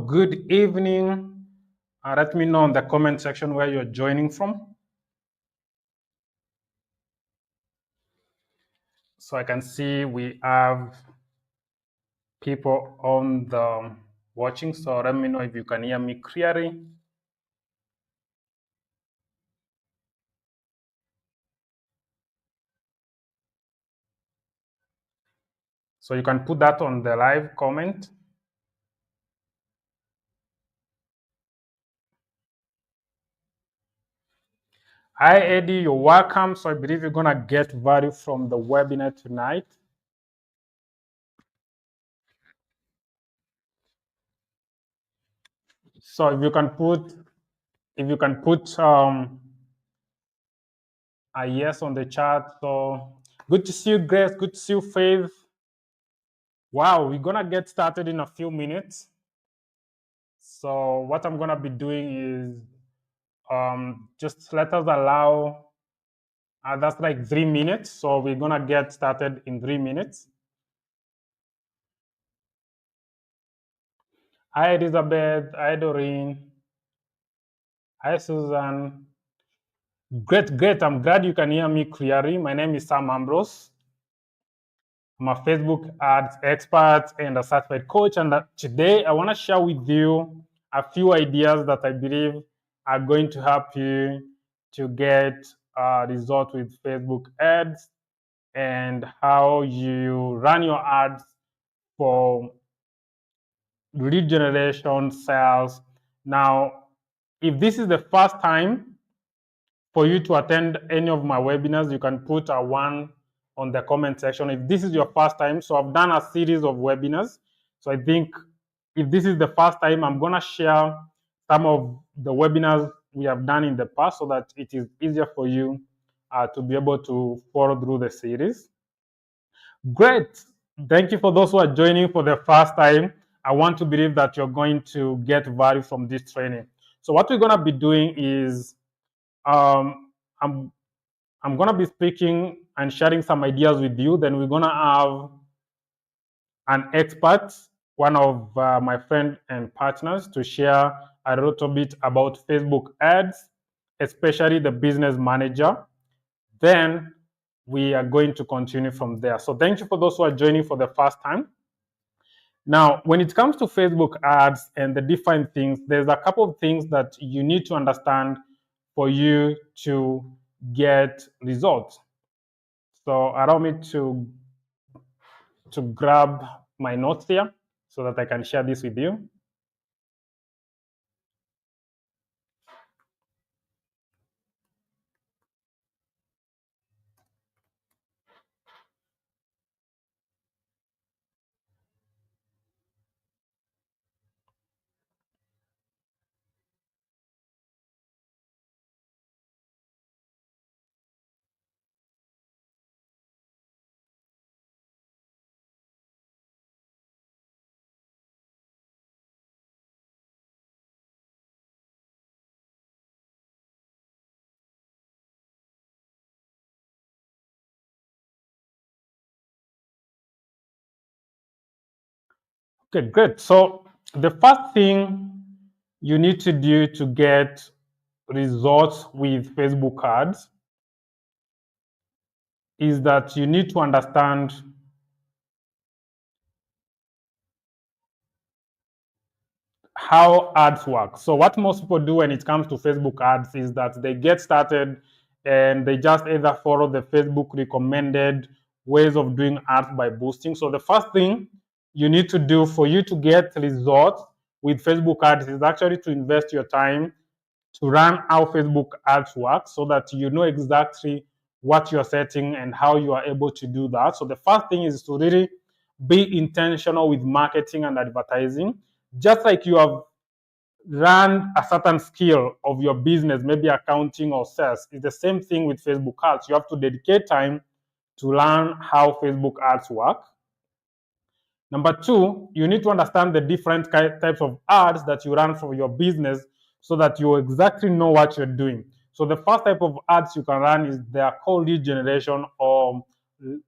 good evening. Let me know in the comment section where you're joining from, so I can see we have people on the watching. So let me know if you can hear me clearly. So you can put that on the live comment. Hi, Eddie, you're welcome. So I believe you're gonna get value from the webinar tonight. So if you can put a yes on the chat. So good to see you, Grace. Good to see you, Faith. Wow, we're gonna get started in a few minutes. So what I'm gonna be doing is just let us allow, that's like 3 minutes. So we're gonna get started in 3 minutes. Hi, Elizabeth. Hi, Doreen. Hi, Susan. Great. I'm glad you can hear me clearly. My name is Sam Ambrose. I'm a Facebook ads expert and a certified coach. And today I want to share with you a few ideas that I believe are going to help you to get results with Facebook ads and how you run your ads for lead generation, sales. Now, if this is the first time for you to attend any of my webinars, you can put a 1 on the comment section. If this is your first time, so I've done a series of webinars. So I think if this is the first time, I'm gonna share some of the webinars we have done in the past so that it is easier for you to be able to follow through the series. Great. Thank you for those who are joining for the first time. I want to believe that you're going to get value from this training. So what we're gonna be doing is I'm gonna be speaking and sharing some ideas with you. Then we're gonna have an expert, one of my friends and partners, to share a little bit about Facebook ads, especially the business manager. Then we are going to continue from there. So thank you for those who are joining for the first time. Now, when it comes to Facebook ads and the different things, there's a couple of things that you need to understand for you to get results. So allow me to grab my notes here so that I can share this with you. Okay, great. So the first thing you need to do to get results with Facebook ads is that you need to understand how ads work. So what most people do when it comes to Facebook ads is that they get started and they just either follow the Facebook recommended ways of doing ads by boosting. So the first thing you need to do for you to get results with Facebook ads is actually to invest your time to run how Facebook ads work so that you know exactly what you're setting and how you are able to do that. So the first thing is to really be intentional with marketing and advertising. Just like you have run a certain skill of your business, maybe accounting or sales, it's the same thing with Facebook ads. You have to dedicate time to learn how Facebook ads work. Number two, you need to understand the different types of ads that you run for your business so that you exactly know what you're doing. So the first type of ads you can run is they are called lead generation or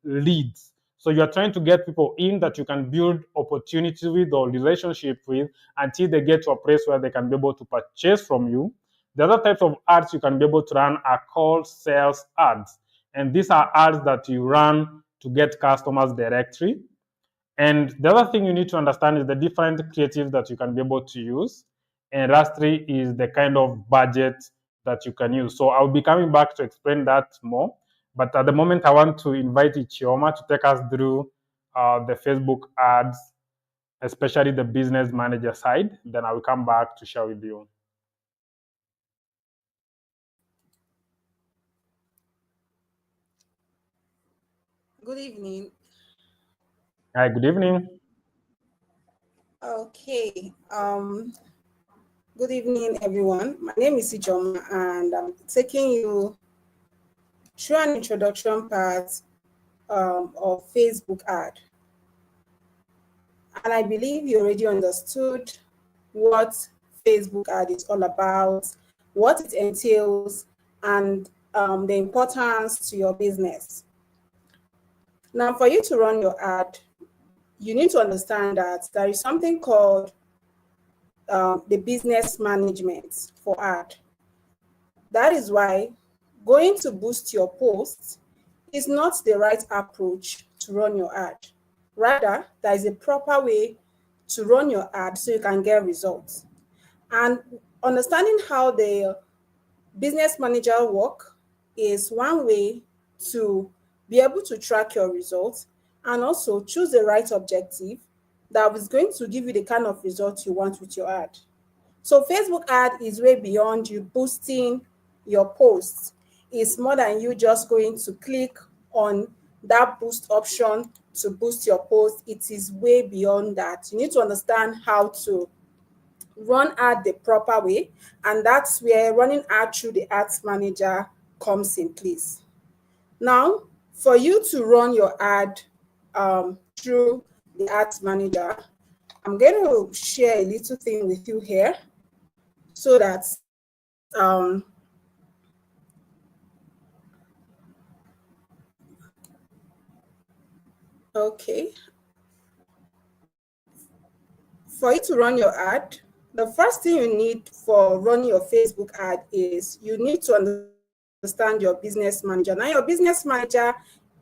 leads. So you're trying to get people in that you can build opportunity with or relationship with until they get to a place where they can be able to purchase from you. The other types of ads you can be able to run are called sales ads. And these are ads that you run to get customers directly. And the other thing you need to understand is the different creatives that you can be able to use. And lastly is the kind of budget that you can use. So I'll be coming back to explain that more. But at the moment, I want to invite Ichioma to take us through the Facebook ads, especially the business manager side. Then I will come back to share with you. Good evening. Hi, good evening. Okay. Good evening, everyone. My name is Ijoma, and I'm taking you through an introduction part of Facebook ad. And I believe you already understood what Facebook ad is all about, what it entails, and the importance to your business. Now, for you to run your ad, you need to understand that there is something called the business management for ad. That is why going to boost your posts is not the right approach to run your ad. Rather, there is a proper way to run your ad so you can get results. And understanding how the business manager work is one way to be able to track your results and also choose the right objective that is going to give you the kind of results you want with your ad. So Facebook ad is way beyond you boosting your posts. It's more than you just going to click on that boost option to boost your post. It is way beyond that. You need to understand how to run ad the proper way, and that's where running ad through the ads manager comes in place. Now, for you to run your ad through the ads manager, I'm going to share a little thing with you here so that okay, for you to run your ad, the first thing you need for running your Facebook ad is you need to understand your business manager. Now, your business manager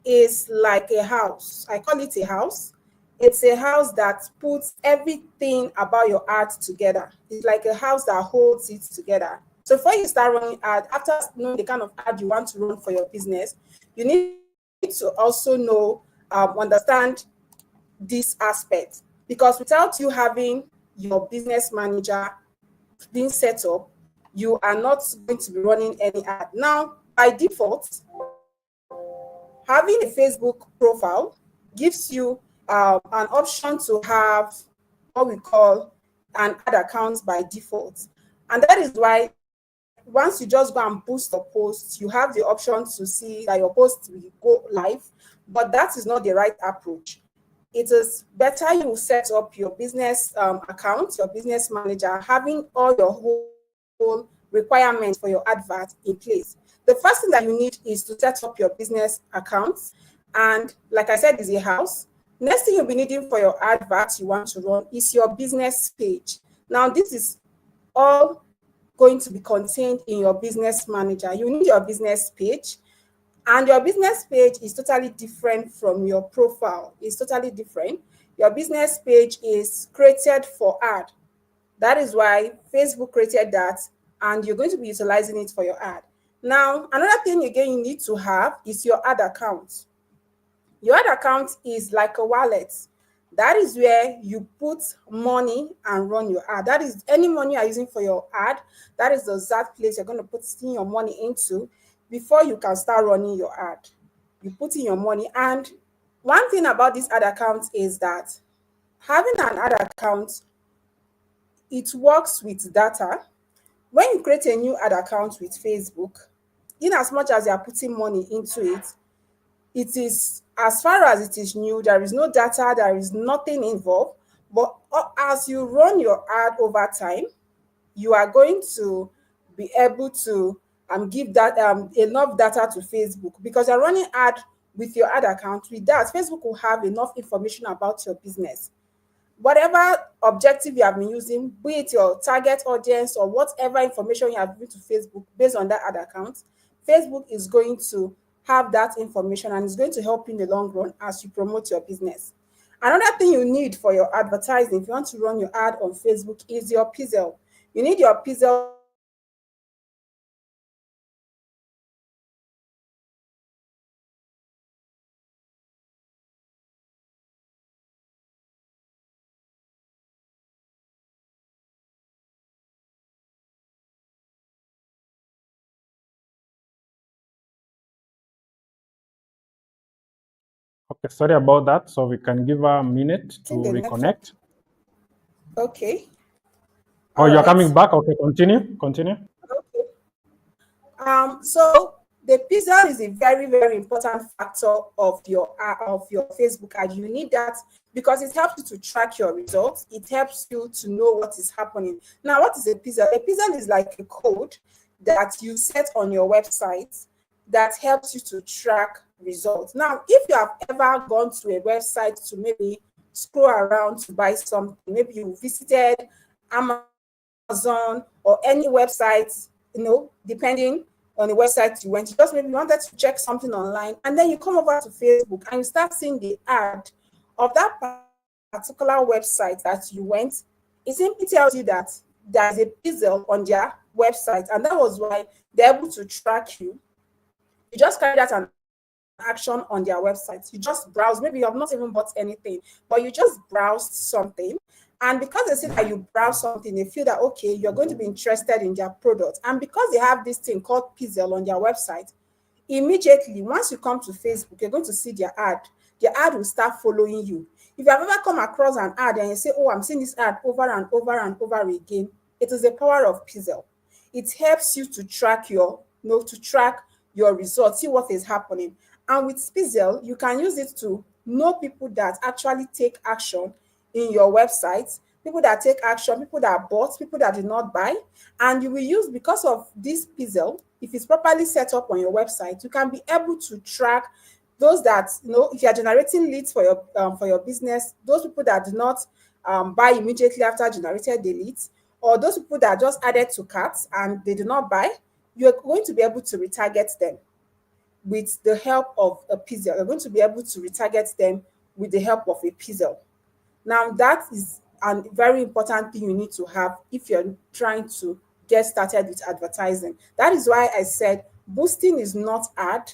is like a house. I call it a house. It's a house that puts everything about your ad together. It's like a house that holds it together. So before you start running ad, after knowing the kind of ad you want to run for your business, you need to also know, understand this aspect, because without you having your business manager being set up, you are not going to be running any ad. Now, by default, having a Facebook profile gives you an option to have what we call an ad account by default. And that is why once you just go and boost a post, you have the option to see that your post will go live, but that is not the right approach. It is better you set up your business account, your business manager, having all your whole requirements for your advert in place. The first thing that you need is to set up your business account. And like I said, is a house. Next thing you'll be needing for your advert you want to run is your business page. Now, this is all going to be contained in your business manager. You need your business page, and your business page is totally different from your profile. It's totally different. Your business page is created for ad. That is why Facebook created that, and you're going to be utilizing it for your ad. Now, another thing again you need to have is your ad account. Your ad account is like a wallet. That is where you put money and run your ad. That is any money you are using for your ad. That is the exact place you're going to put in your money into before you can start running your ad. You put in your money. And one thing about this ad account is that having an ad account, it works with data. When you create a new ad account with Facebook, in as much as you are putting money into it, it is, as far as it is new, there is no data, there is nothing involved. But as you run your ad over time, you are going to be able to give that enough data to Facebook, because you're running ad with your ad account, with that, Facebook will have enough information about your business. Whatever objective you have been using, be it your target audience or whatever information you have given to Facebook based on that ad account, Facebook is going to have that information and is going to help you in the long run as you promote your business. Another thing you need for your advertising, if you want to run your ad on Facebook, is your Pixel. You need your Pixel. Okay, sorry about that. So we can give her a minute to The reconnect. Okay. Oh, All you're right. coming back? Okay, continue. Okay. So the pixel is a very, very important factor of your Facebook ad. You need that because it helps you to track your results. It helps you to know what is happening. Now, what is a pixel? A pixel is like a code that you set on your website that helps you to track results. Now, if you have ever gone to a website to maybe scroll around to buy something, maybe you visited Amazon or any website, depending on the website you went, you just maybe wanted to check something online, and then you come over to Facebook and you start seeing the ad of that particular website that you went. It simply tells you that there's a pixel on their website, and that was why they're able to track you. You just carry out an action on their website. You just browse. Maybe you have not even bought anything, but you just browsed something. And because they see that you browse something, they feel that, okay, you're going to be interested in their product. And because they have this thing called Pixel on their website, immediately, once you come to Facebook, you're going to see their ad. Their ad will start following you. If you have ever come across an ad and you say, oh, I'm seeing this ad over and over and over again, it is the power of Pixel. It helps you to track your results, see what is happening. And with Pixel, you can use it to know people that actually take action in your website, people that take action, people that bought, people that did not buy. And you will use, because of this Pixel, if it's properly set up on your website, you can be able to track those that, if you are generating leads for your business, those people that do not buy immediately after generated the leads, or those people that just added to carts and they do not buy, you're going to be able to retarget them with the help of a Pixel. You're going to be able to retarget them with the help of a Pixel. Now, that is a very important thing you need to have if you're trying to get started with advertising. That is why I said boosting is not ad,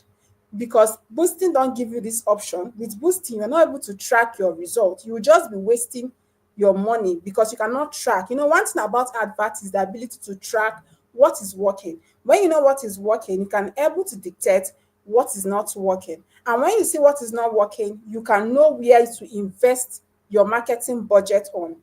because boosting don't give you this option. With boosting, you're not able to track your results. You will just be wasting your money because you cannot track. One thing about advert is the ability to track what is working. When you know what is working, you can able to dictate what is not working. And when you see what is not working, you can know where to invest your marketing budget on.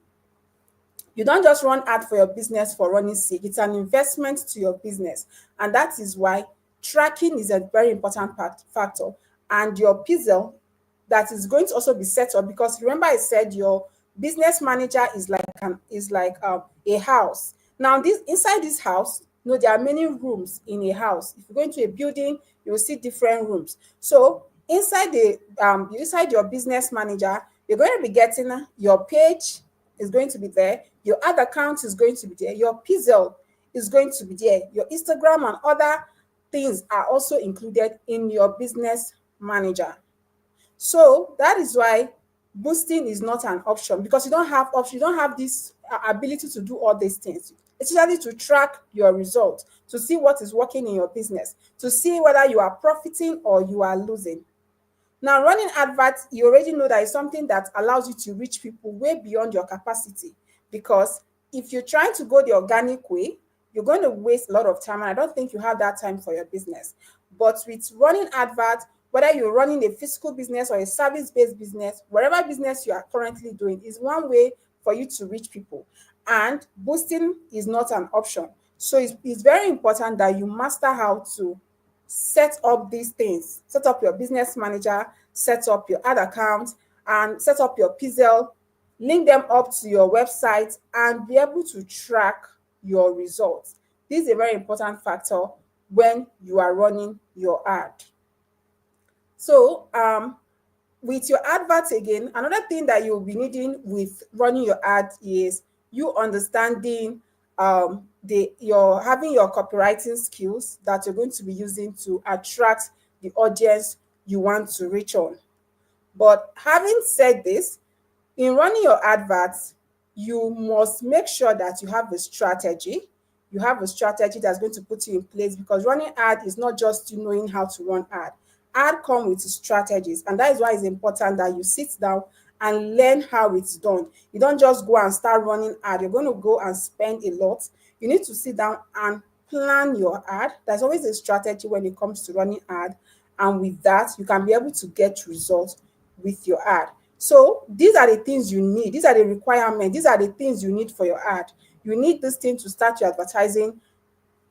You don't just run ad for your business for running sake. It's an investment to your business. And that is why tracking is a very important factor. And your Pixel that is going to also be set up, because remember I said your business manager is like a house. Now, inside this house, there are many rooms in a house. If you go into a building, you will see different rooms. So inside your business manager, you're going to be getting your page is going to be there, your ad account is going to be there, your Pixel is going to be there, your Instagram and other things are also included in your business manager. So that is why boosting is not an option, because you don't have this ability to do all these things, especially to track your results, to see what is working in your business, to see whether you are profiting or you are losing. Now, running adverts, you already know that is something that allows you to reach people way beyond your capacity, because if you're trying to go the organic way, you're going to waste a lot of time, and I don't think you have that time for your business. But with running adverts, whether you're running a physical business or a service-based business, whatever business you are currently doing is one way for you to reach people. And boosting is not an option. So it's very important that you master how to set up these things. Set up your business manager, set up your ad account, and set up your Pixel, link them up to your website, and be able to track your results. This is a very important factor when you are running your ad. So with your adverts again, another thing that you'll be needing with running your ad is you understanding you're having your copywriting skills that you're going to be using to attract the audience you want to reach on. But having said this, in running your adverts, you must make sure that you have a strategy. You have a strategy that's going to put you in place, because running ad is not just you knowing how to run ad. Ad come with strategies, and that is why it's important that you sit down and learn how it's done. You don't just go and start running ad. You're going to go and spend a lot. You need to sit down and plan your ad. There's always a strategy when it comes to running ad, and with that, you can be able to get results with your ad. So these are the things you need. These are the requirements. These are the things you need for your ad. You need this thing to start your advertising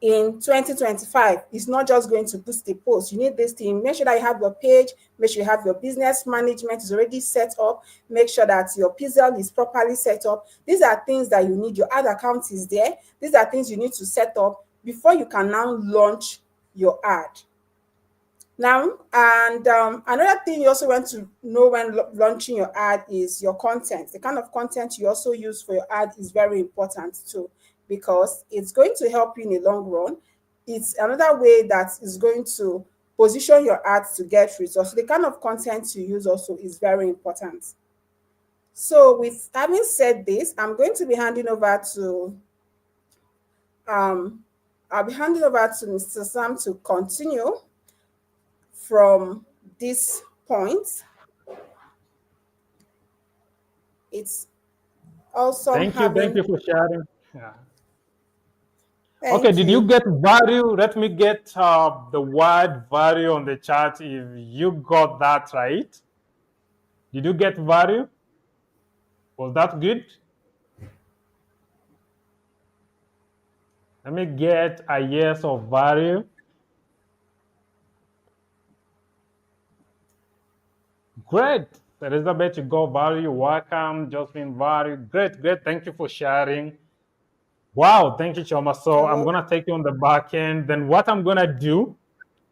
in 2025. It's not just going to boost the post. You need this thing. Make sure that you have your page. Make sure you have your business management is already set up. Make sure that your PZL is properly set up. These are things that you need. Your ad account is there. These are things you need to set up before you can now launch your ad. Now, and another thing you also want to know when launching your ad is your content. The kind of content you also use for your ad is very important too, because it's going to help you in the long run. It's another way that is going to position your ads to get results. So the kind of content you use also is very important. So with having said this, I'm going to be handing over to I'll be handing over to Mr. Sam to continue from this point. It's awesome Thank having. you for sharing. Yeah. Okay, Thank did you you. get value? Let me get the word value on the chat if you got that right. Did you get value? Was that good? Let me get a yes of value. Great. Elizabeth, you got value. Welcome. Josephine, value. Great, great. Thank you for sharing. Wow, thank you, Choma. So I'm going to take you on the back end. Then what I'm going to do,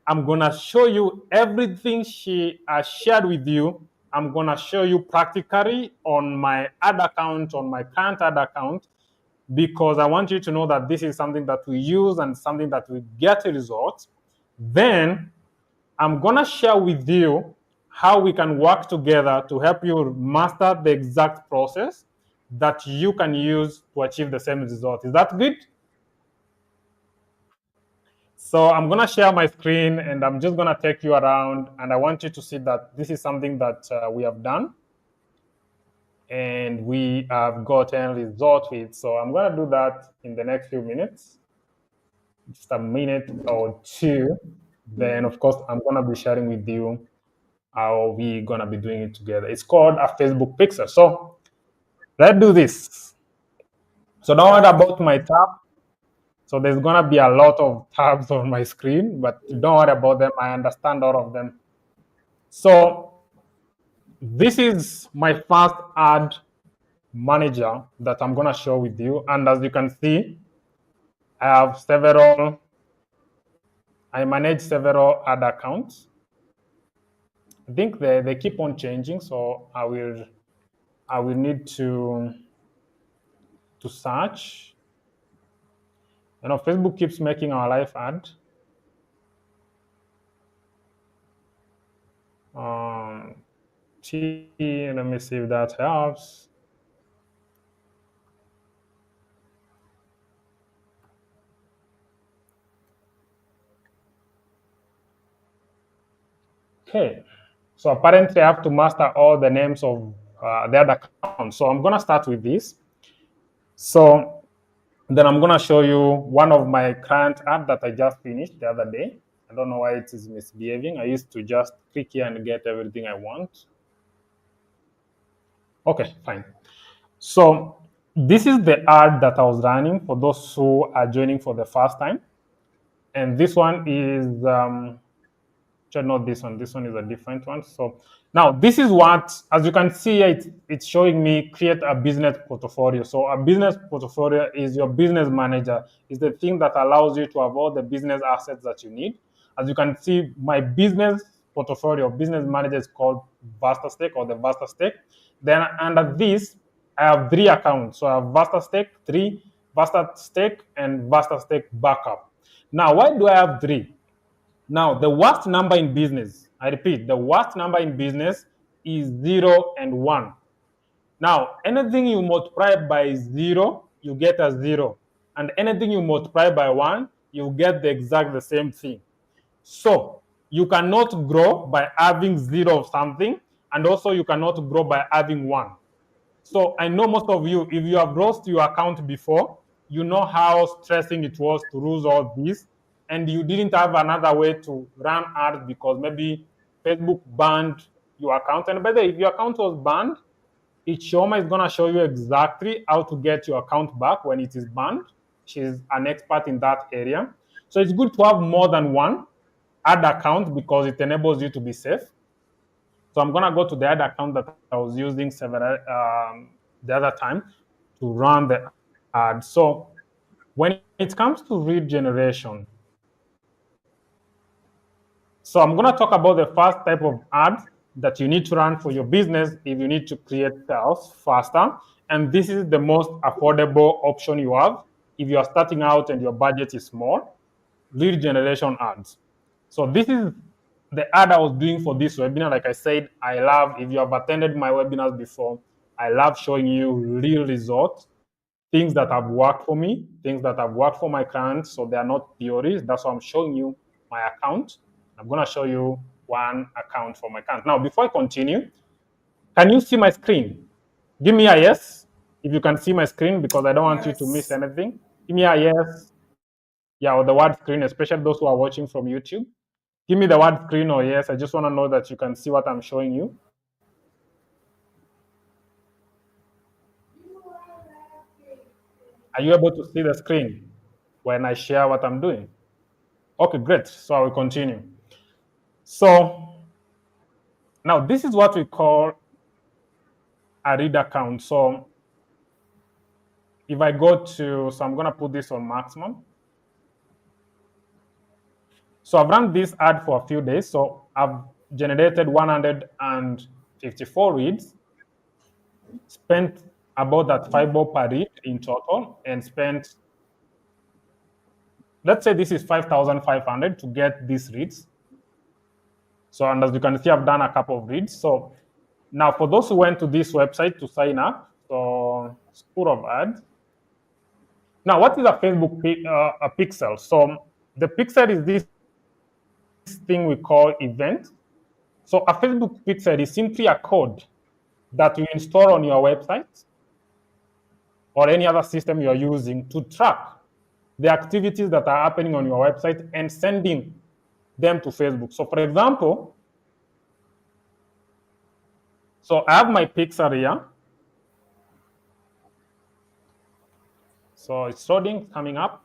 I'm going to show you everything she shared with you. I'm going to show you practically on my ad account, on my current ad account, because I want you to know that this is something that we use and something that we get results. Then I'm going to share with you how we can work together to help you master the exact process that you can use to achieve the same result. Is that good? So I'm going to share my screen and I'm just going to take you around, and I want you to see that this is something that we have done and we have gotten results with. So I'm going to do that in the next few minutes, just a minute or two. Then, of course, I'm going to be sharing with you how we're going to be doing it together. It's called a Facebook Pixel. So let's do this. So don't worry about my tab. So there's going to be a lot of tabs on my screen, but don't worry about them. I understand all of them. So this is my first ad manager that I'm going to show with you. And as you can see, I manage several ad accounts. I think they keep on changing, so I will need to search. You know, Facebook keeps making our life hard. Let me see if that helps. Okay, so apparently I have to master all the names of the other accounts. So I'm going to start with this. So then I'm going to show you one of my current ad that I just finished the other day. I don't know why it is misbehaving. I used to just click here and get everything I want. Okay, fine. So this is the ad that I was running for those who are joining for the first time. And this one is, not this one. This one is a different one. So now this is what, as you can see, it's showing me create a business portfolio. So a business portfolio is your business manager. Is the thing that allows you to have all the business assets that you need. As you can see, my business portfolio business manager is called VastaStake or the VastaStake. Then under this, I have 3 accounts. So I have VastaStake 3, VastaStake, and VastaStake Backup. Now, why do I have 3? Now, the worst number in business, I repeat, the worst number in business is 0 and 1. Now, anything you multiply by 0, you get a 0. And anything you multiply by 1, you get the same thing. So, you cannot grow by having 0 of something, and also you cannot grow by having 1. So, I know most of you, if you have lost your account before, you know how stressing it was to lose all this, and you didn't have another way to run ads because maybe Facebook banned your account. And by the way, if your account was banned, Ichioma is going to show you exactly how to get your account back when it is banned. She's an expert in that area. So it's good to have more than one ad account because it enables you to be safe. So I'm going to go to the ad account that I was using the other time to run the ad. So when it comes to lead generation, so I'm going to talk about the first type of ad that you need to run for your business if you need to create sales faster. And this is the most affordable option you have if you are starting out and your budget is small, lead generation ads. So this is the ad I was doing for this webinar. Like I said, I love, if you have attended my webinars before, I love showing you real results, things that have worked for me, things that have worked for my clients. So they are not theories. That's why I'm showing you my account. I'm going to show you one account for my account. Now, before I continue, can you see my screen? Give me a yes if you can see my screen, because I don't want you to miss anything. Give me a yes. Yeah, or the word screen, especially those who are watching from YouTube. Give me the word screen or yes. I just want to know that you can see what I'm showing you. Are you able to see the screen when I share what I'm doing? Okay, great. So I will continue. So now this is what we call a read account. So if I go to, so I'm going to put this on maximum. So I've run this ad for a few days. So I've generated 154 reads, spent about that $5 per read in total, and spent, let's say this is 5,500 to get these reads. So, and as you can see, I've done a couple of reads. So now for those who went to this website to sign up, so School of Ads. Now, what is a Facebook a pixel? So the pixel is this thing we call event. So a Facebook pixel is simply a code that you install on your website or any other system you're using to track the activities that are happening on your website and sending them to Facebook. So for example, so I have my pixel here. So it's loading, coming up.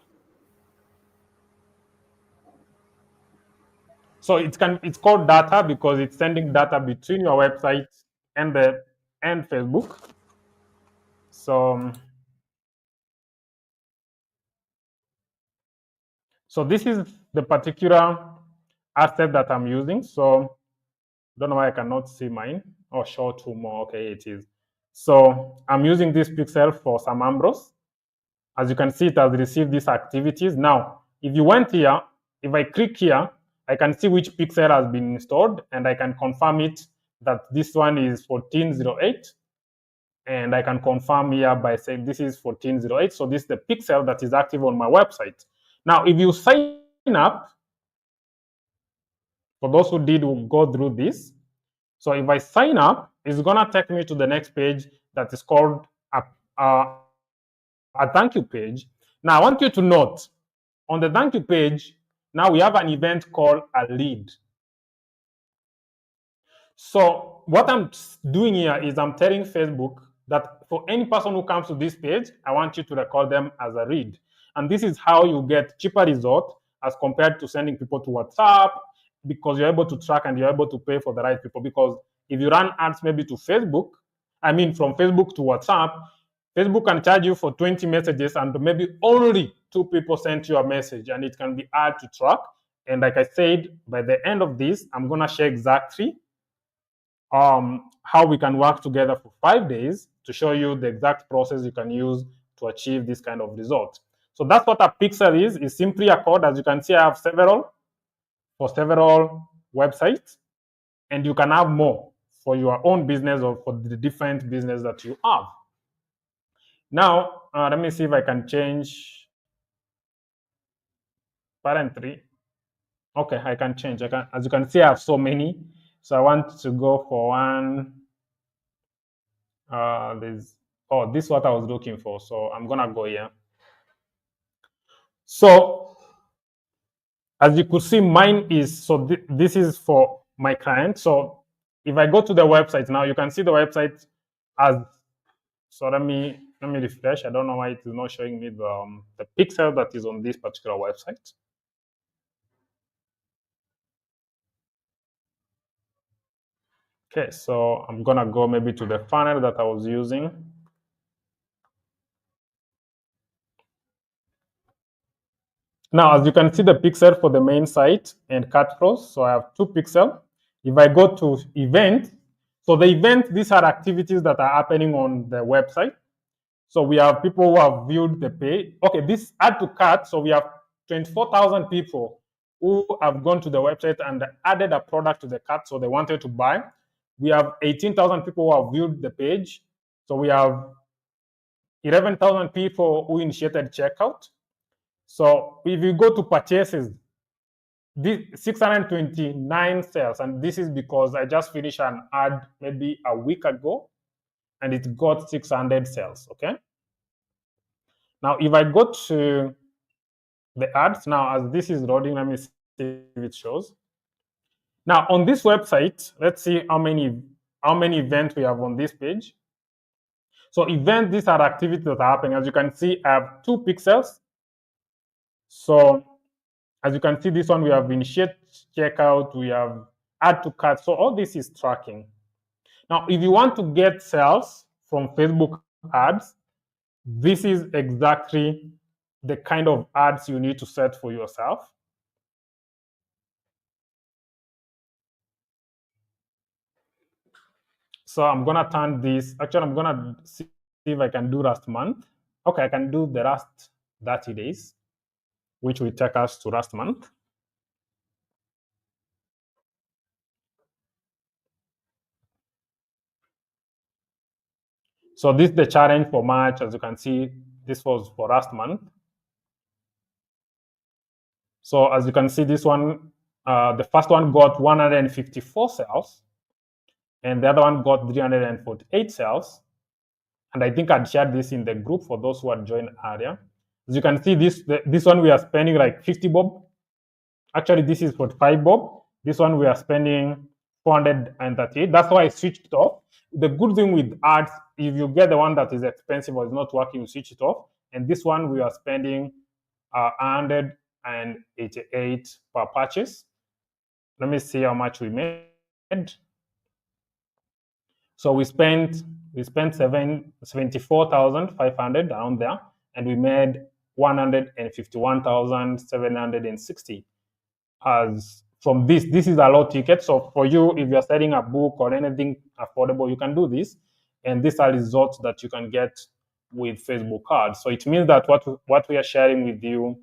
So it's called data because it's sending data between your website and Facebook. So this is the particular asset that I'm using. So don't know why I cannot see mine or show two more. Okay, it is. So I'm using this pixel for Sam Ambrose. As you can see, it has received these activities. Now, if you went here, if I click here, I can see which pixel has been installed, and I can confirm it that this one is 1408. And I can confirm here by saying this is 1408. So this is the pixel that is active on my website. Now, if you sign up, for those who did go through this, so if I sign up, it's going to take me to the next page that is called a thank you page. Now, I want you to note, on the thank you page, now we have an event called a lead. So what I'm doing here is I'm telling Facebook that for any person who comes to this page, I want you to record them as a lead. And this is how you get cheaper results as compared to sending people to WhatsApp, because you're able to track and you're able to pay for the right people. Because if you run ads maybe to Facebook, from Facebook to WhatsApp, Facebook can charge you for 20 messages and maybe only 2 people sent you a message, and it can be hard to track. And like I said, by the end of this, I'm gonna share exactly how we can work together for 5 days to show you the exact process you can use to achieve this kind of result. So that's what a pixel is. It's simply a code. As you can see, I have several for several websites, and you can have more for your own business or for the different business that you have. Now, let me see if I can change parent tree. Okay, I can change. I can, as you can see, I have so many. So I want to go for one. This is what I was looking for. So I'm gonna go here. So as you could see, mine is, so this is for my client. So if I go to the website now, you can see the website as, so let me refresh. I don't know why it is not showing me the pixel that is on this particular website. Okay, so I'm gonna go maybe to the funnel that I was using. Now, as you can see the pixel for the main site and cut flows, so I have 2 pixels. If I go to event, so the event, these are activities that are happening on the website. So we have people who have viewed the page. Okay, this add to cart, so we have 24,000 people who have gone to the website and added a product to the cart, so they wanted to buy. We have 18,000 people who have viewed the page. So we have 11,000 people who initiated checkout. So if you go to purchases, this 629 sales, and this is because I just finished an ad maybe a week ago, and it got 600 sales. Okay. Now, if I go to the ads now, as this is loading, let me see if it shows. Now, on this website, let's see how many events we have on this page. So events, these are activities that are happening. As you can see, I have 2 pixels. So as you can see, this one, we have initiate checkout, we have add to cart. So all this is tracking. Now, if you want to get sales from Facebook ads, this is exactly the kind of ads you need to set for yourself. So I'm gonna turn this, actually I'm gonna see if I can do last month. Okay, I can do the last 30 days, which will take us to last month. So this is the challenge for March. As you can see, this was for last month. So as you can see, this one, the first one got 154 sales, and the other one got 348 sales. And I think I'd shared this in the group for those who had joined earlier. As you can see, this one we are spending like 50 bob. Actually, this is 45 bob. This one we are spending 438. That's why I switched it off. The good thing with ads, if you get the one that is expensive or is not working, you switch it off. And this one we are spending 188 per purchase. Let me see how much we made. So we spent 74,500 around there, and we made 151,760 as from this. This is a low ticket. So for you, if you're selling a book or anything affordable, you can do this. And these are results that you can get with Facebook ads. So it means that what we are sharing with you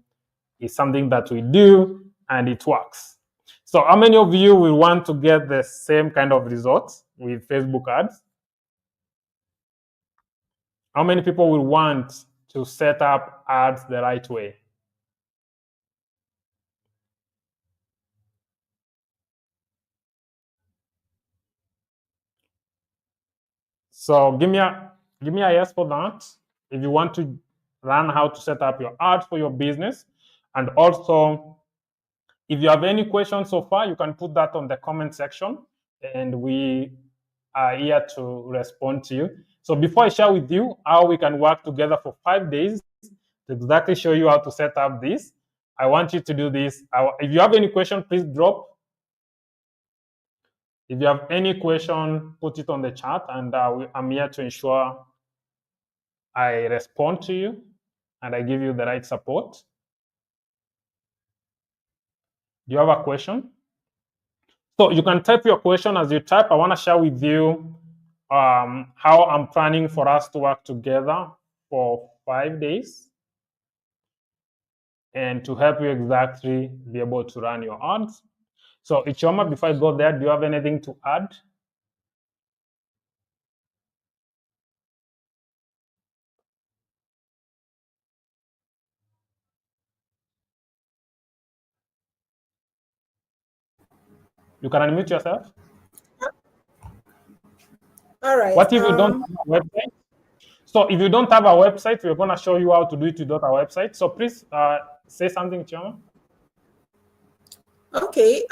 is something that we do and it works. So how many of you will want to get the same kind of results with Facebook ads? How many people will want to set up ads the right way? So give me a yes for that if you want to learn how to set up your ads for your business. And also, if you have any questions so far, you can put that on the comment section, and we are here to respond to you. So before I share with you how we can work together for 5 days to exactly show you how to set up this, I want you to do this. If you have any question, please drop. If you have any question, put it on the chat, and I'm here to ensure I respond to you and I give you the right support. Do you have a question? So you can type your question. As you type, I want to share with you how I'm planning for us to work together for 5 days and to help you exactly be able to run your ads. So Ichioma, before I go there, do you have anything to add? You can unmute yourself. All right. What if you don't have a website? So if you don't have a website, we're going to show you how to do it without a website. So please say something, Chioma. Okay.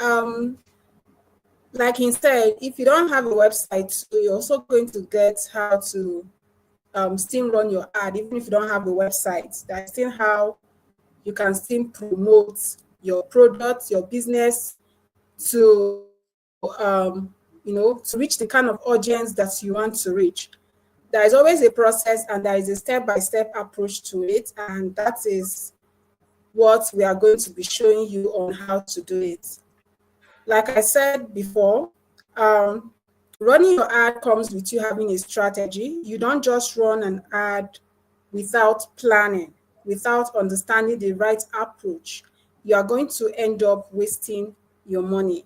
Like he said, if you don't have a website, you're also going to get how to still run your ad, even if you don't have a website. That's still how you can still promote your product, your business to to reach the kind of audience that you want to reach. There is always a process and there is a step-by-step approach to it, and that is what we are going to be showing you on how to do it. Like I said before, running your ad comes with you having a strategy. You don't just run an ad without planning, without understanding the right approach. You are going to end up wasting your money.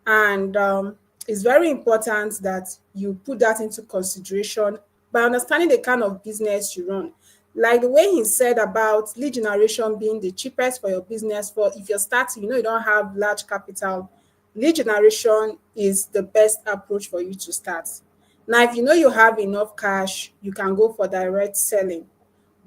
And it's very important that you put that into consideration by understanding the kind of business you run. Like the way he said about lead generation being the cheapest for your business, for if you're starting, you don't have large capital, lead generation is the best approach for you to start. Now, if you have enough cash, you can go for direct selling.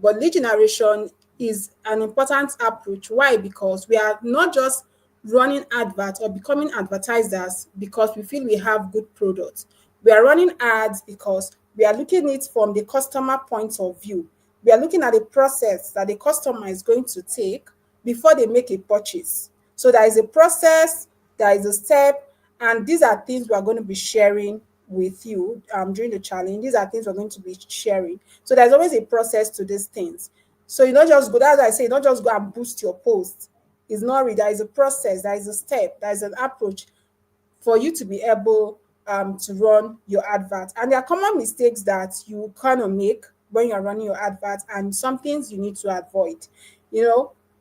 But lead generation is an important approach. Why? Because we are not just running adverts or becoming advertisers because we feel we have good products. We are running ads because we are looking at it from the customer point of view. We are looking at the process that the customer is going to take before they make a purchase. So there is a process, there is a step, and these are things we are going to be sharing with you during the challenge. These are things we're going to be sharing. So there's always a process to these things. So you don't just go, as I say, you don't just go and boost your post. It's not really, there is a process, there is a step, there is an approach for you to be able to run your advert. And there are common mistakes that you kind of make when you're running your advert, and some things you need to avoid.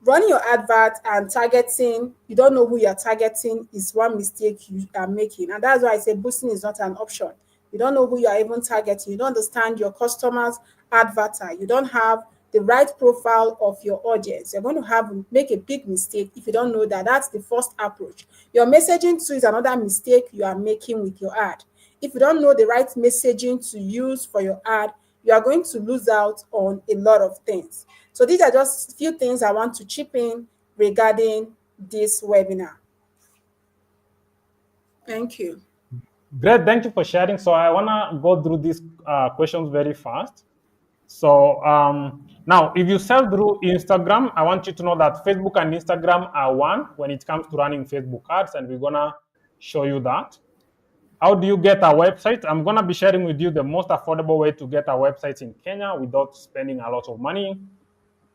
Running your advert and targeting, you don't know who you're targeting, is one mistake you are making. And that's why I say boosting is not an option. You don't know who you are even targeting. You don't understand your customers' avatar. You don't have the right profile of your audience. You're going to make a big mistake if you don't know that. That's the first approach. Your messaging too is another mistake you are making with your ad. If you don't know the right messaging to use for your ad, you are going to lose out on a lot of things. So these are just a few things I want to chip in regarding this webinar. Thank you. Great, thank you for sharing. So I want to go through these questions very fast. So now, if you sell through Instagram, I want you to know that Facebook and Instagram are one when it comes to running Facebook ads, and we're going to show you that. How do you get a website? I'm going to be sharing with you the most affordable way to get a website in Kenya without spending a lot of money.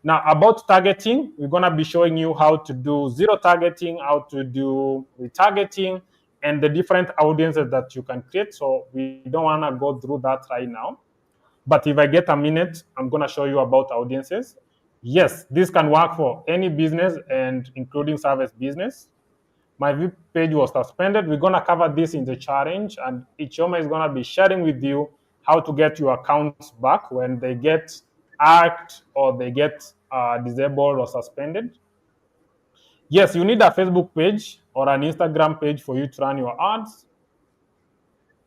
Now, about targeting, we're going to be showing you how to do zero targeting, how to do retargeting, and the different audiences that you can create. So we don't want to go through that right now. But if I get a minute, I'm going to show you about audiences. Yes, this can work for any business, and including service business. My VIP page was suspended. We're going to cover this in the challenge, and Ichioma is going to be sharing with you how to get your accounts back when they get hacked or they get disabled or suspended. Yes, you need a Facebook page or an Instagram page for you to run your ads.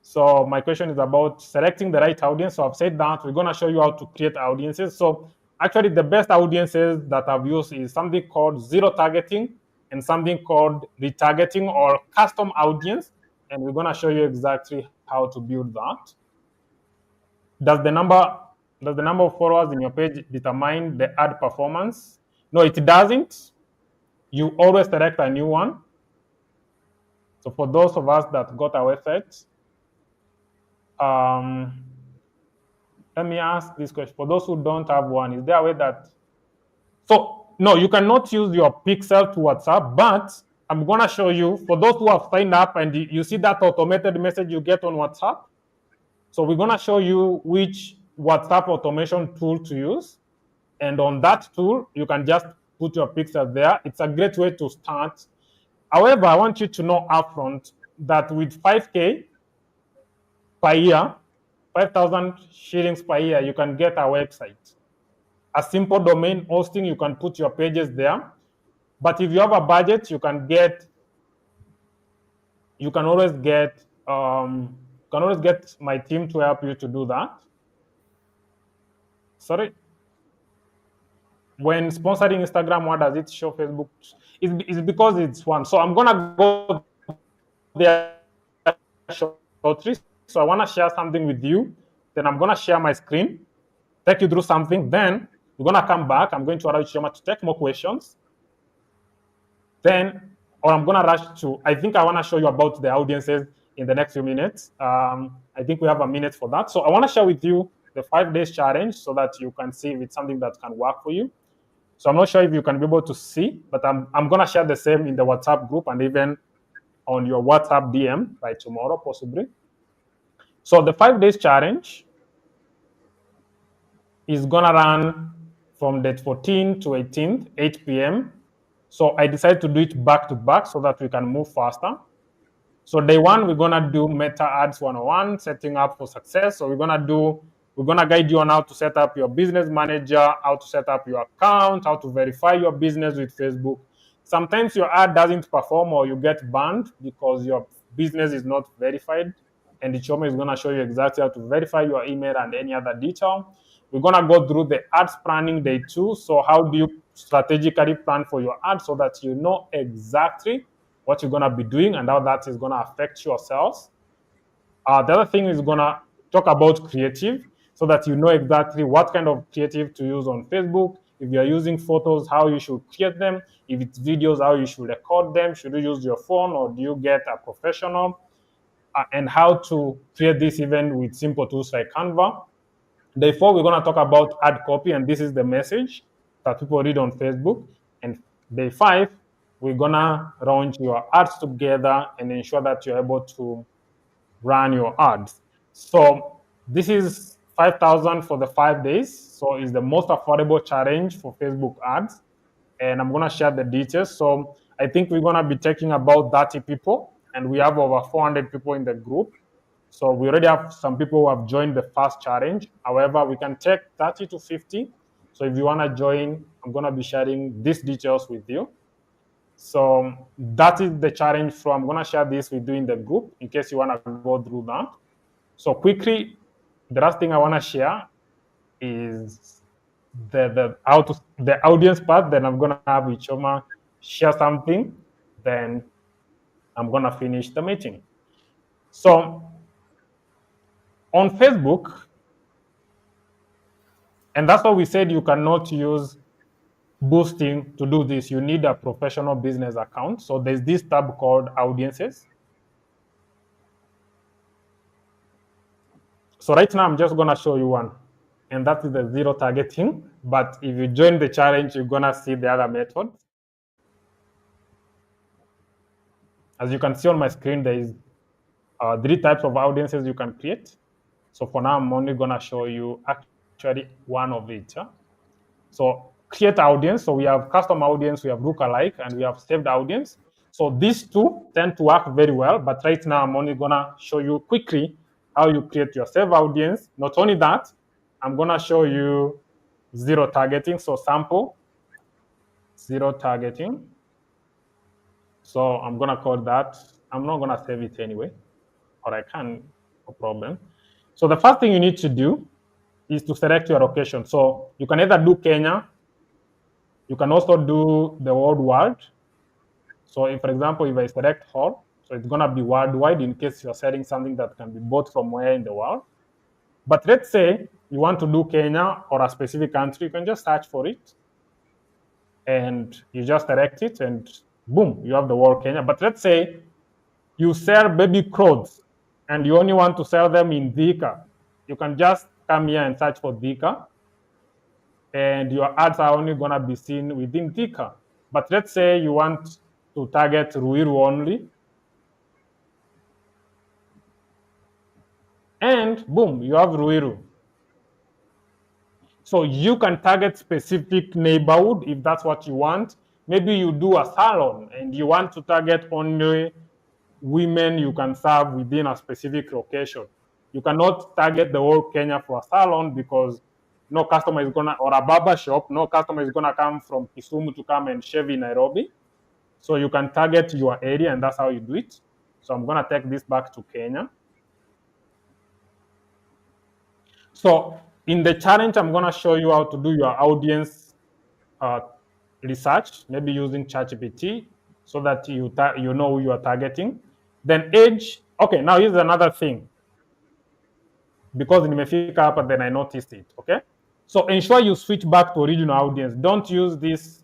So my question is about selecting the right audience. So I've said that we're going to show you how to create audiences. So actually the best audiences that I've used is something called zero targeting and something called retargeting or custom audience. And we're going to show you exactly how to build that. Does the number of followers in your page determine the ad performance? No, it doesn't. You always select a new one. So for those of us that got our website, let me ask this question. For those who don't have one, is there a way that... So, no, you cannot use your pixel to WhatsApp, but I'm going to show you, for those who have signed up and you see that automated message you get on WhatsApp. So we're going to show you which WhatsApp automation tool to use. And on that tool, you can just put your picture there. It's a great way to start. However, I want you to know upfront that with 5K per year, 5,000 shillings per year, you can get a website. A simple domain hosting, you can put your pages there. But if you have a budget, you can always get my team to help you to do that. Sorry. When sponsoring Instagram, what does it show Facebook? It's because it's one. So I'm gonna go there shortly. So I wanna share something with you. Then I'm gonna share my screen, take you through something. Then we're gonna come back. I'm going to allow Chioma to take more questions. Then, or I'm gonna rush to, I think I wanna show you about the audiences in the next few minutes. I think we have a minute for that. So I wanna share with you the 5 days challenge so that you can see if it's something that can work for you. So I'm not sure if you can be able to see, but I'm gonna share the same in the WhatsApp group and even on your WhatsApp DM by tomorrow, possibly. So the 5 days challenge is gonna run from date 14 to 18th, 8 p.m. So I decided to do it back to back so that we can move faster. So day one, we're gonna do Meta Ads 101, setting up for success. So we're gonna guide you on how to set up your business manager, how to set up your account, how to verify your business with Facebook. Sometimes your ad doesn't perform or you get banned because your business is not verified. And Chioma is gonna show you exactly how to verify your email and any other detail. We're gonna go through the ads planning day 2. So how do you strategically plan for your ads so that you know exactly what you're gonna be doing and how that is gonna affect your sales. The other thing is gonna talk about creative so that you know exactly what kind of creative to use on Facebook. If you're using photos, how you should create them. If it's videos, how you should record them. Should you use your phone or do you get a professional? And how to create this even with simple tools like Canva. Day 4, we're gonna talk about ad copy, and this is the message that people read on Facebook. And day 5, we're gonna launch your ads together and ensure that you're able to run your ads. So this is 5,000 for the 5 days. So it's the most affordable challenge for Facebook ads. And I'm gonna share the details. So I think we're gonna be taking about 30 people, and we have over 400 people in the group. So we already have some people who have joined the first challenge. However, we can take 30 to 50. So if you wanna join, I'm gonna be sharing these details with you. So that is the challenge. So I'm gonna share this with you in the group in case you wanna go through that. So quickly, the last thing I wanna share is the audience part. Then I'm gonna have Chioma share something. Then I'm gonna finish the meeting. So on Facebook, and that's why we said you cannot use boosting to do this. You need a professional business account. So there's this tab called audiences. So right now I'm just gonna show you one, and that is the zero targeting. But if you join the challenge, you're gonna see the other method. As you can see on my screen, there is 3 types of audiences you can create. So for now, I'm only gonna show you actually one of it. So create audience. So we have custom audience, we have lookalike, and we have saved audience. So these two tend to work very well, but right now I'm only gonna show you quickly how you create your saved audience. Not only that, I'm gonna show you zero targeting. So sample, zero targeting. So I'm gonna call that, I'm not gonna save it anyway, or I can, no problem. So the first thing you need to do is to select your location. So you can either do Kenya, you can also do the whole world. So if, for example, if I select all, so it's gonna be worldwide in case you're selling something that can be bought from where in the world. But let's say you want to do Kenya or a specific country, you can just search for it and you just select it and boom, you have the word Kenya. But let's say you sell baby clothes and you only want to sell them in Thika. You can just come here and search for Thika, and your ads are only gonna be seen within Thika. But let's say you want to target Ruiru only. And boom, you have Ruiru. So you can target specific neighborhood if that's what you want. Maybe you do a salon and you want to target only women you can serve within a specific location. You cannot target the whole Kenya for a salon because no customer is gonna, or a barber shop, no customer is gonna come from Kisumu to come and shave in Nairobi. So you can target your area, and that's how you do it. So I'm gonna take this back to Kenya. So in the challenge, I'm gonna show you how to do your audience research, maybe using ChatGPT, so that you know who you are targeting. Then age. Okay, now here's another thing. Because nimefika hapa, then I noticed it. Okay, so ensure you switch back to original audience. Don't use this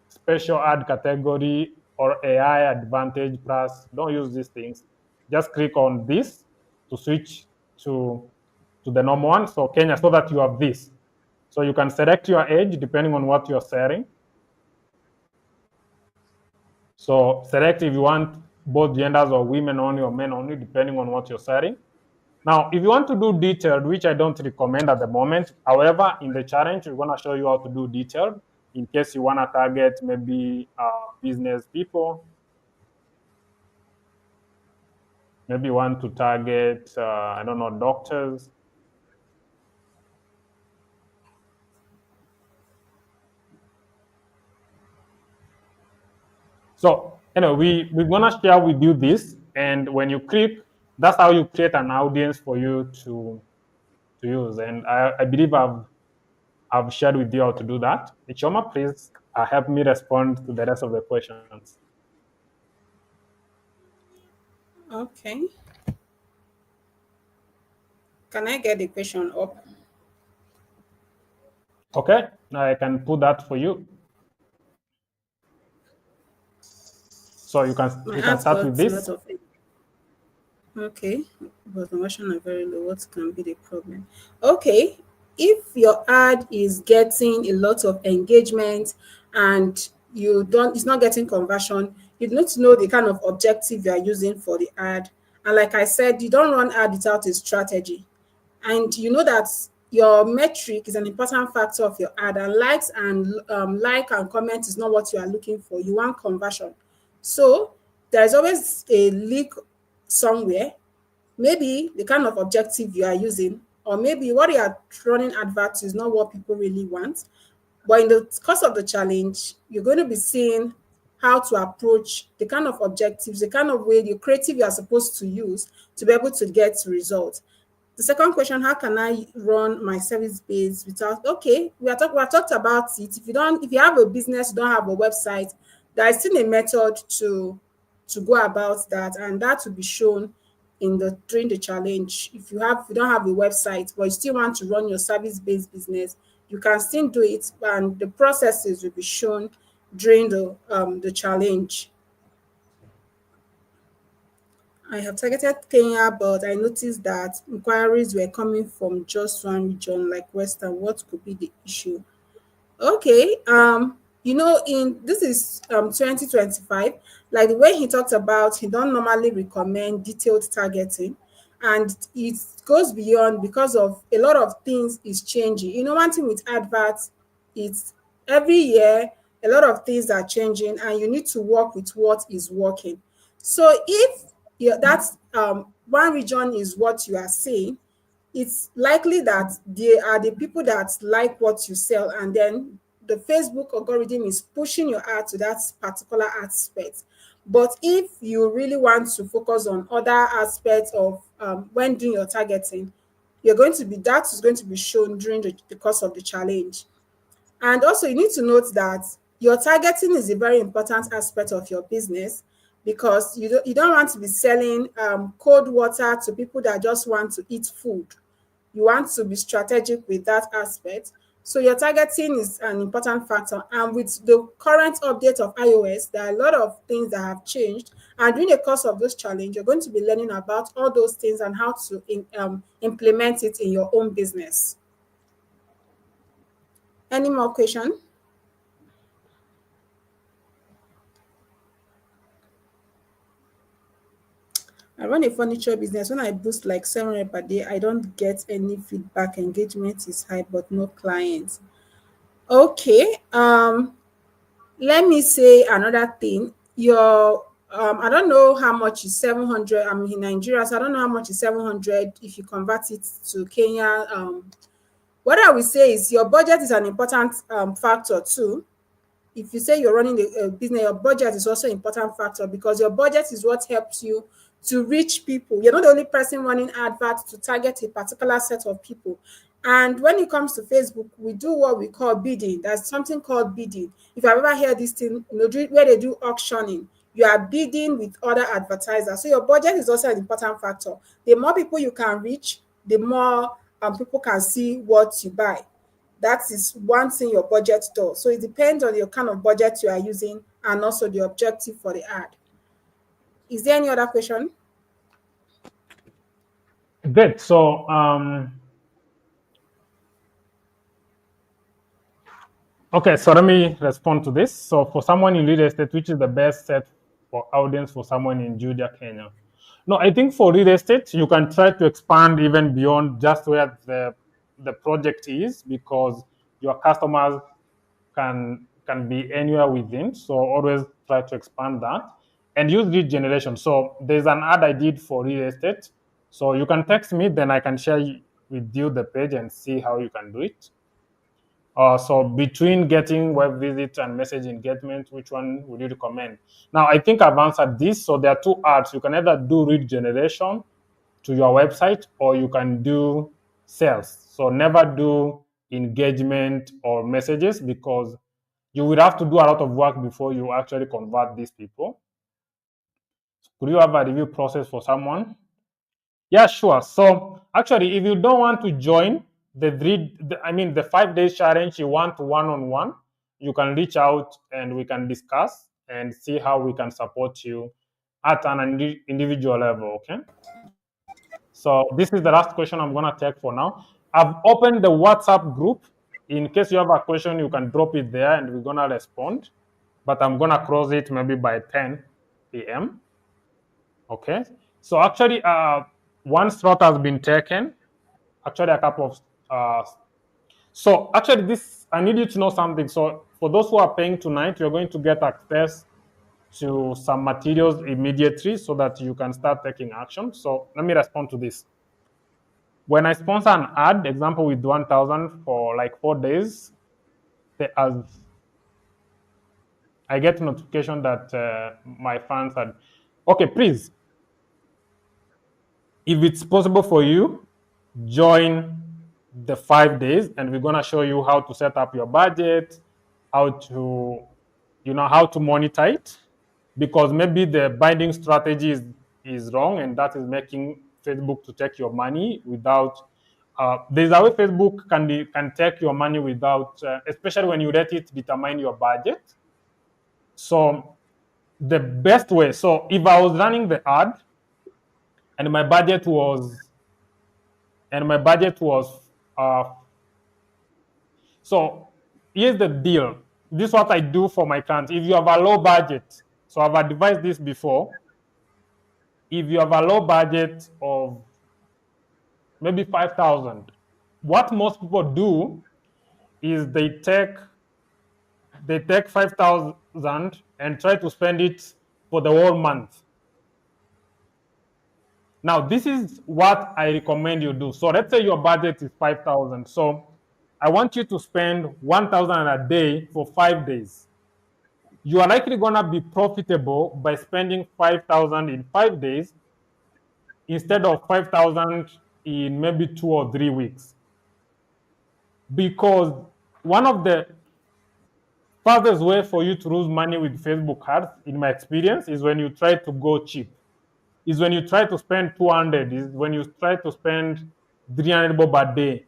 special ad category or AI advantage plus. Don't use these things. Just click on this to switch to the normal one. So Kenya, so that you have this. So you can select your age depending on what you're selling. So select if you want both genders or women only or men only, depending on what you're selling. Now, if you want to do detailed, which I don't recommend at the moment, however, in the challenge, we're going to show you how to do detailed in case you want to target maybe business people. Maybe you want to target, I don't know, doctors. So, anyway, we're going to share with you this. And when you click, that's how you create an audience for you to use. And I believe I've shared with you how to do that. Ichoma, please help me respond to the rest of the questions. Okay. Can I get the question up? Okay, I can put that for you. So you can start with this. Okay, but the version are very low. What can be the problem? Okay, if your ad is getting a lot of engagement and it's not getting conversion, you need to know the kind of objective you are using for the ad. And like I said, you don't run ad without a strategy. And you know that your metric is an important factor of your ad, and likes and like and comment is not what you are looking for. You want conversion. So there's always a leak somewhere. Maybe the kind of objective you are using, or maybe what you are running adverts is not what people really want. But in the course of the challenge, you're going to be seeing how to approach the kind of objectives, the kind of way, the creative you are supposed to use to be able to get results. The second question, how can I run my service base without, okay, we have talked about it. If you have a business, you don't have a website, there is still a method to go about that, and that will be shown during the challenge. If you don't have a website but you still want to run your service-based business, you can still do it, and the processes will be shown during the challenge. I have targeted Kenya, but I noticed that inquiries were coming from just one region, like Western. What could be the issue? Okay, in this is 2025. Like the way he talked about, he don't normally recommend detailed targeting, and it goes beyond because of a lot of things is changing. One thing with adverts, it's every year a lot of things are changing, and you need to work with what is working. So if that's one region is what you are saying, it's likely that they are the people that like what you sell, and then the Facebook algorithm is pushing your ad to that particular aspect. But if you really want to focus on other aspects of when doing your targeting, that is going to be shown during the course of the challenge. And also, you need to note that your targeting is a very important aspect of your business, because you don't want to be selling cold water to people that just want to eat food. You want to be strategic with that aspect. So your targeting is an important factor. And with the current update of iOS, there are a lot of things that have changed. And during the course of this challenge, you're going to be learning about all those things and how to implement it in your own business. Any more questions? I run a furniture business. When I boost like 700 per day, I don't get any feedback. Engagement is high, but no clients. Okay. Let me say another thing. Your I don't know how much is 700. I'm in Nigeria, so I don't know how much is 700 if you convert it to Kenya. What I will say is your budget is an important factor too. If you say you're running a business, your budget is also an important factor because your budget is what helps you to reach people. You're not the only person running adverts to target a particular set of people. And when it comes to Facebook, we do what we call bidding. There's something called bidding. If I've ever heard this thing, where they do auctioning, you are bidding with other advertisers. So your budget is also an important factor. The more people you can reach, the more people can see what you buy. That is one thing your budget does. So it depends on your kind of budget you are using and also the objective for the ad. Is there any other question? Great. So, okay, so let me respond to this. So, for someone in real estate, which is the best set for audience for someone in Juja, Kenya? No, I think for real estate, you can try to expand even beyond just where the project is, because your customers can be anywhere within. So always try to expand that and use lead generation. So there's an ad I did for real estate. So you can text me, then I can share with you the page and see how you can do it. So between getting web visits and message engagement, which one would you recommend? Now, I think I've answered this. So there are two ads. You can either do lead generation to your website, or you can do sales. So never do engagement or messages, because you will have to do a lot of work before you actually convert these people. Could you have a review process for someone? Yeah, sure. So actually, if you don't want to join the 5 days challenge, you want one-on-one, you can reach out and we can discuss and see how we can support you at an individual level. Okay. So this is the last question I'm gonna take for now. I've opened the WhatsApp group. In case you have a question, you can drop it there and we're gonna respond. But I'm gonna close it maybe by 10 p.m. Okay. So actually, one slot has been taken. Actually, a couple of. So actually, this I need you to know something. So for those who are paying tonight, you're going to get access to some materials immediately so that you can start taking action. So let me respond to this. When I sponsor an ad, example with 1,000 for like 4 days, I get notification that my fans had. Okay, please, if it's possible for you, join the 5 days, and we're gonna show you how to set up your budget, how to, how to monitor it, because maybe the binding strategy is wrong, and that is making Facebook to take your money without. There's a way Facebook can take your money without, especially when you let it determine your budget. So the best way. So if I was running the ad and my budget was uh, so here's the deal. This is what I do for my clients. If you have a low budget, so I've advised this before. If you have a low budget of maybe 5,000, what most people do is they take 5,000 and try to spend it for the whole month. Now, this is what I recommend you do. So let's say your budget is 5,000. So I want you to spend 1,000 a day for 5 days. You are likely gonna be profitable by spending 5,000 in 5 days instead of 5,000 in maybe 2 or 3 weeks. Because one of the fastest way for you to lose money with Facebook ads, in my experience, is when you try to go cheap. Is when you try to spend 200, is when you try to spend 300 bob a day.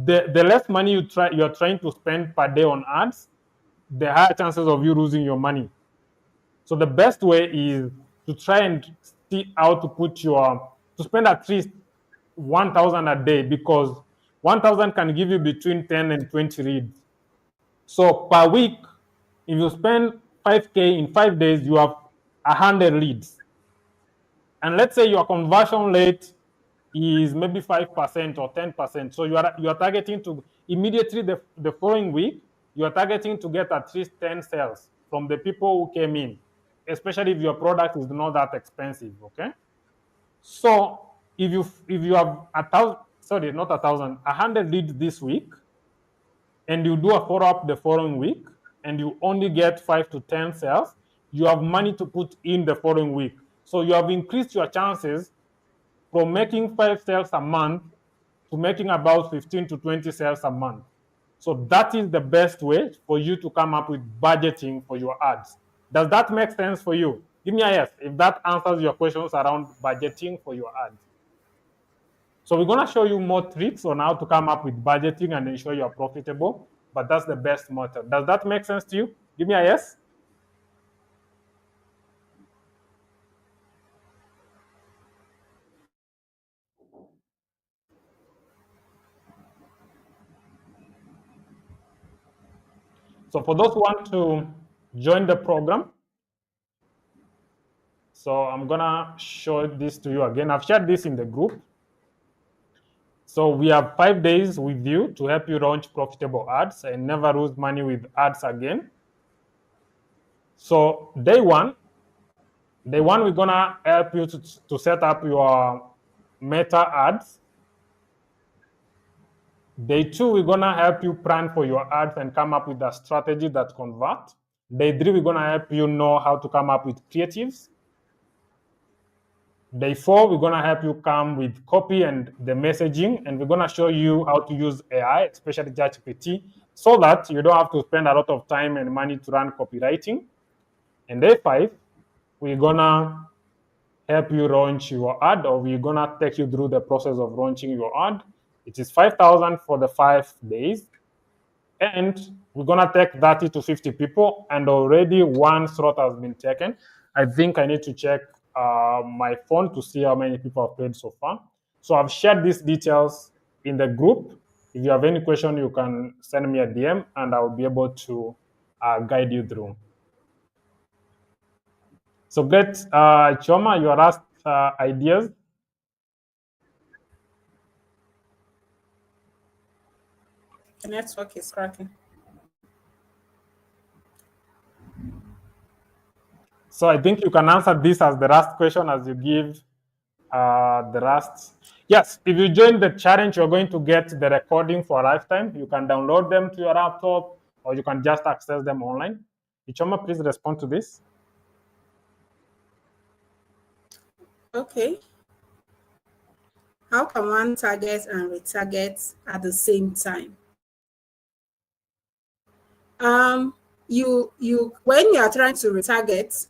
The less money you're trying to spend per day on ads, the higher chances of you losing your money. So the best way is to try and see how to spend at least 1,000 a day, because 1,000 can give you between 10 and 20 leads. So per week, if you spend 5K in 5 days, you have 100 leads. And let's say your conversion rate is maybe 5% or 10%. So you are targeting to immediately the following week, you are targeting to get at least 10 sales from the people who came in, especially if your product is not that expensive. Okay. So if you have 100 leads this week, and you do a follow-up the following week, and you only get 5 to 10 sales, you have money to put in the following week. So you have increased your chances from making 5 sales a month to making about 15 to 20 sales a month. So that is the best way for you to come up with budgeting for your ads. Does that make sense for you? Give me a yes if that answers your questions around budgeting for your ads. So we're going to show you more tricks on how to come up with budgeting and ensure you're profitable, but that's the best method. Does that make sense to you? Give me a yes. So for those who want to join the program, so I'm gonna show this to you again. I've shared this in the group. So we have 5 days with you to help you launch profitable ads and never lose money with ads again. So day one, we're gonna help you to set up your meta ads. Day two, we're gonna help you plan for your ads and come up with a strategy that convert. Day three, we're gonna help you know how to come up with creatives. Day four, we're gonna help you come with copy and the messaging, and we're gonna show you how to use AI, especially ChatGPT, so that you don't have to spend a lot of time and money to run copywriting. And day five, we're gonna help you launch your ad, or we're gonna take you through the process of launching your ad. It is 5,000 for the 5 days, and we're gonna take 30 to 50 people, and already one slot has been taken. I think I need to check my phone to see how many people have paid so far. So I've shared these details in the group. If you have any question, you can send me a DM, and I'll be able to guide you through. So great, Choma, your last ideas. The network is cracking. So I think you can answer this as the last question as you give the last. Yes, if you join the challenge, you're going to get the recording for a lifetime. You can download them to your laptop, or you can just access them online. Ichoma, please respond to this. Okay. How can one target and retarget at the same time? You when you are trying to retarget,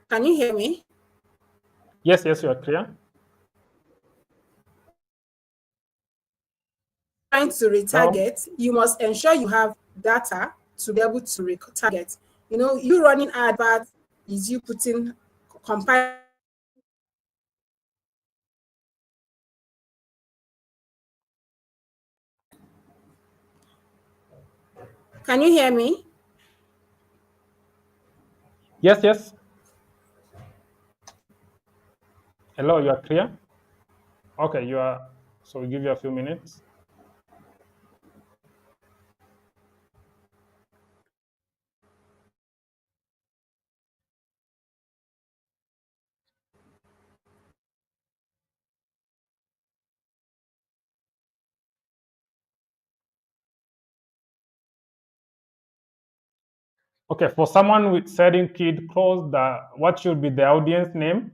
can you hear me? Yes, you are clear. Trying to retarget, you must ensure you have data to be able to retarget. You know, you running adverts is you putting compile. Can you hear me? Yes. Hello, you are clear? Okay, you are. So we'll give you a few minutes. Okay, for someone with setting kid close, what should be the audience name?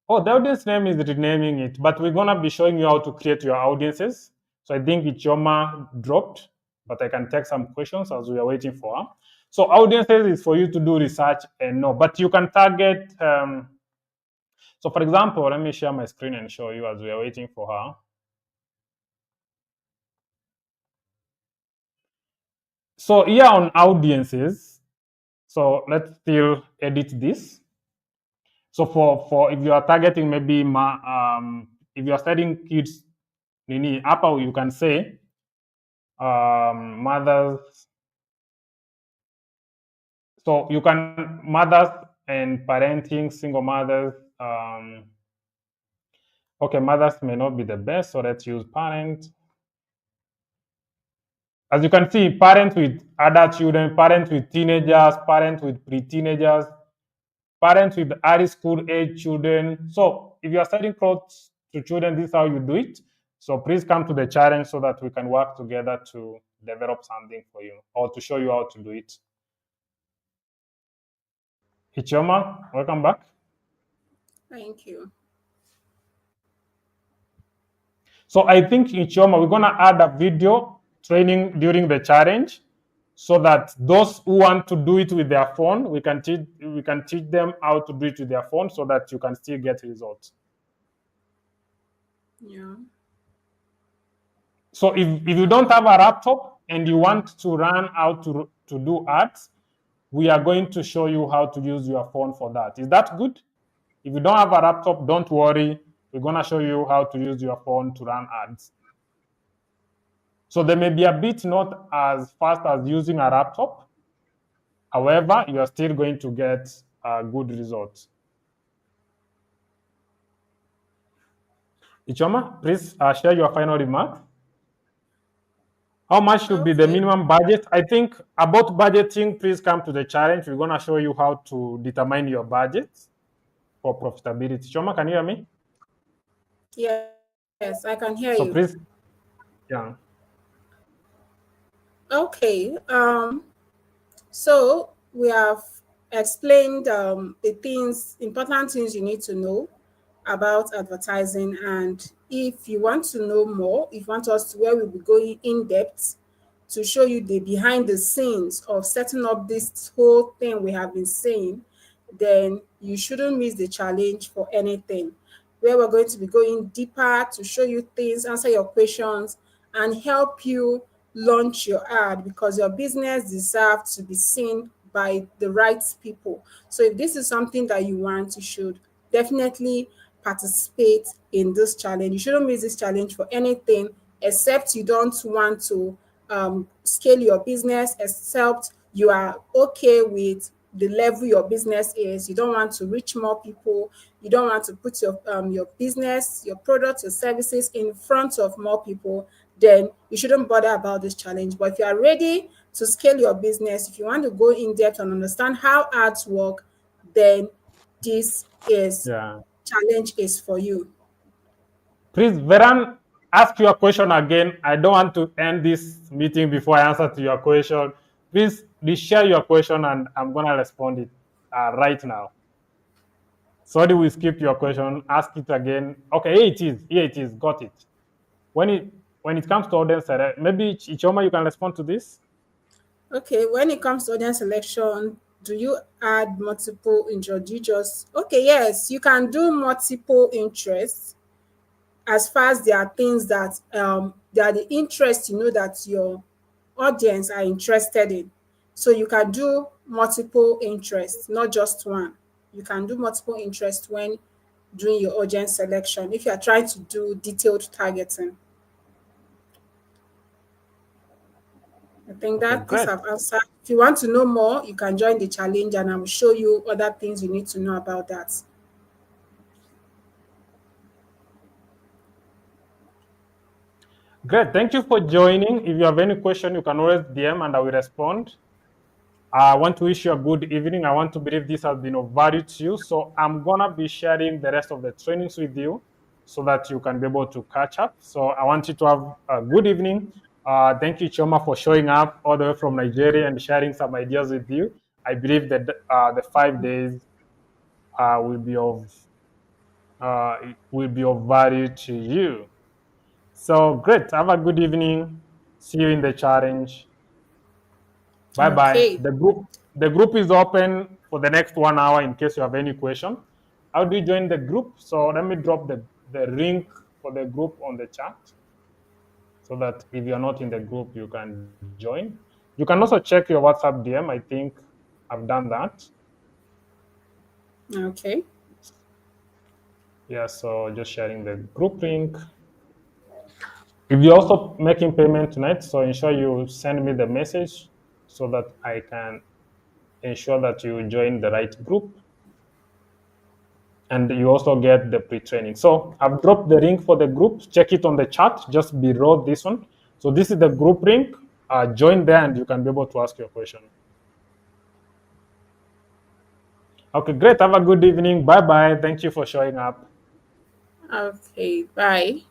Oh, the audience name is renaming it, but we're gonna be showing you how to create your audiences. So I think Ichoma dropped, but I can take some questions as we are waiting for her. So audiences is for you to do research and know, but you can target. So for example, let me share my screen and show you as we are waiting for her. So here on audiences, so let's still edit this. So for if you are targeting maybe if you are studying kids, Apple, you can say mothers. So you can mothers and parenting, single mothers. Okay, mothers may not be the best, so let's use parent. As you can see, parents with adult children, parents with teenagers, parents with pre-teenagers, parents with early school age children. So if you are studying close to children, this is how you do it. So please come to the challenge so that we can work together to develop something for you or to show you how to do it. Ichioma, welcome back. Thank you. So I think Ichioma, we're gonna add a video training during the challenge so that those who want to do it with their phone, we can teach them how to do it with their phone so that you can still get results. Yeah. So if you don't have a laptop and you want to learn how to do ads, we are going to show you how to use your phone for that. Is that good? If you don't have a laptop, don't worry. We're going to show you how to use your phone to run ads. So they may be a bit not as fast as using a laptop. However, you are still going to get good results. Ichioma, please share your final remarks. How much should be the minimum budget? I think about budgeting, please come to the challenge. We're going to show you how to determine your budget for profitability. Ichioma, can you hear me? Yes, I can hear so you. So please, yeah. Okay. So we have explained the important things you need to know about advertising, and if you want to know more, if you want us to, where we'll be going in depth to show you the behind the scenes of setting up this whole thing we have been saying, then you shouldn't miss the challenge for anything, where we're going to be going deeper to show you things, answer your questions, and help you launch your ad, because your business deserves to be seen by the right people. So if this is something that you want, you should definitely participate in this challenge. You shouldn't miss this challenge for anything, except you don't want to scale your business, except you are okay with the level your business is. You don't want to reach more people. You don't want to put your business, your products, your services in front of more people. Then you shouldn't bother about this challenge. But if you are ready to scale your business, if you want to go in depth and understand how ads work, then this challenge is for you. Please, Veran, ask your question again. I don't want to end this meeting before I answer to your question. Please share your question and I'm going to respond it right now. Sorry, we skipped your question. Ask it again. Okay, here it is. Here it is. Got it. When it comes to audience selection, maybe Ichioma, you can respond to this. Okay, when it comes to audience selection, do you add multiple interests? Okay, yes, you can do multiple interests, as far as there are things that they are the interests that your audience are interested in. So you can do multiple interests, not just one. You can do multiple interests when doing your audience selection, if you are trying to do detailed targeting. I think that this have answered. If you want to know more, you can join the challenge and I will show you other things you need to know about that. Great. Thank you for joining. If you have any question, you can always DM and I will respond. I want to wish you a good evening. I want to believe this has been of value to you. So I'm going to be sharing the rest of the trainings with you so that you can be able to catch up. So I want you to have a good evening. Thank you, Choma, for showing up all the way from Nigeria and sharing some ideas with you. I believe that the 5 days will be of value to you. So great. Have a good evening. See you in the challenge. Bye-bye. Okay. The group is open for the next 1 hour in case you have any question. How do you join the group? So let me drop the link for the group on the chat so that if you're not in the group, you can join. You can also check your WhatsApp DM. I think I've done that. Okay. Yeah, so just sharing the group link. If you're also making payment tonight, so ensure you send me the message so that I can ensure that you join the right group. and you also get the pre-training. So I've dropped the link for the group. Check it on the chat just below this one. So this is the group link. Join there and you can be able to ask your question. Okay, great. Have a good evening. Bye-bye. Thank you for showing up. Okay, bye.